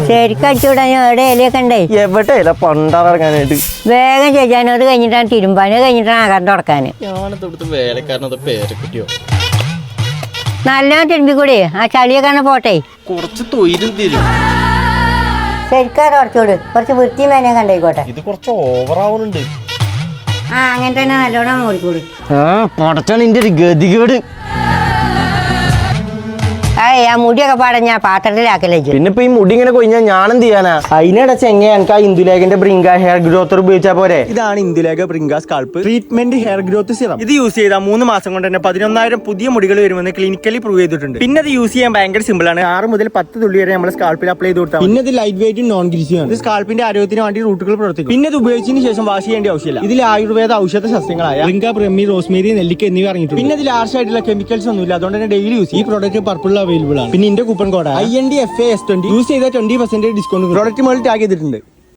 ശരിക്കും അടിച്ചുവിടാൻ എവിടെ ഇലയൊക്കെ ഉണ്ടേ എവിടെ ഇല പണ്ടാറങ്ങാനായിട്ട് വേഗം ചേച്ചാനത് കഴിഞ്ഞിട്ടാണ് തിരുമ്പാന് കഴിഞ്ഞിട്ടാണ് ആകാരം തുടക്കാൻ വേലക്കാരനത് പേരക്കുട്ടിയോ നല്ലോണം തിരുമ്പിക്കൂടി ആ ചളിയൊക്കെ പോട്ടെ കുറച്ച് തൊയിലും തരും ശരിക്കാ തുടച്ചോട് കുറച്ച് വൃത്തിയും വേനയും കണ്ടായിക്കോട്ടെ ഇത് കുറച്ച് ഓവറാവുന്നുണ്ട് അങ്ങനെ തന്നെ നല്ലോണം ഓടിക്കൂടി പടച്ചാണ് ഇന്റെ ഒരു ഗതികേട് ആ മുടിയൊക്കെ പാടാൻ ഞാൻ പാത്രത്തിലാക്കല്ലേ പിന്നെ ഇപ്പൊ ഈ മുടി ഇങ്ങനെ കൊഴിഞ്ഞാൽ ഞാനെന്ത് ചെയ്യാനാ അതിനിടച്ച് എങ്ങനെ എനിക്ക് ആ ഇന്ദുലേഖന്റെ ബ്രിങ്ക ഹെയർ ഗ്രോത്തർ ഉപയോഗിച്ചാൽ പോരെ. ഇതാണ് Indulekha Bringha scalp treatment hair growth serum. ഇത് യൂസ് ചെയ്താൽ 3 മാസം കൊണ്ട് തന്നെ 11,000 പുതിയ മുടികൾ വരുമെന്ന് ക്ലിനിക്കലി പ്രൂവ് ചെയ്തിട്ടുണ്ട്. പിന്നെ അത് യൂസ് ചെയ്യാൻ ഭയങ്കര സിമ്പിൾ ആണ്. 6 മുതൽ 10 തുള്ളി വരെ നമ്മൾ സ്കാൾപ്പിൽ അപ്ലൈ ചെയ്ത് കൊടുത്താൽ പിന്നെ ഇത് ലൈറ്റ് വെയിറ്റും നോൺ ഗ്രീസിയും ആണ്. ഇത് സ്കാൾപ്പിന്റെ ആരോഗ്യത്തിന് വേണ്ടി റൂട്ടുകൾ പ്രവർത്തിക്കും. പിന്നെ ഇത് ഉപയോഗിച്ചതിന് ശേഷം വാഷ് ചെയ്യേണ്ട ആവശ്യമില്ല. ഇതിൽ ആയുർവേദ ഔഷധ സസ്യങ്ങളായ ബ്രിങ്ക, ബ്രഹ്മി, റോസ്മേരി, നെല്ലിക്ക എന്നിവ ഇറങ്ങിയിട്ടുണ്ട്. പിന്നെ ഇതിൽ ആർഷ് ആയിട്ടുള്ള കെമിക്കൽസ് ഒന്നുമില്ല. അതുകൊണ്ട് തന്നെ ഡെയിലി യൂസ്. ഈ പ്രോഡക്റ്റ് പർപ്പിൾ അവൈലബിൾ ആണ്. പിന്നെ ഇതിന്റെ കൂപ്പൺ കോഡ് INDFAS20 യൂസ് ചെയ്താൽ 20% ഡിസ്കൗണ്ട് പ്രോഡക്റ്റ് മുകളിൽ ടാഗ് ചെയ്തിട്ടുണ്ട്.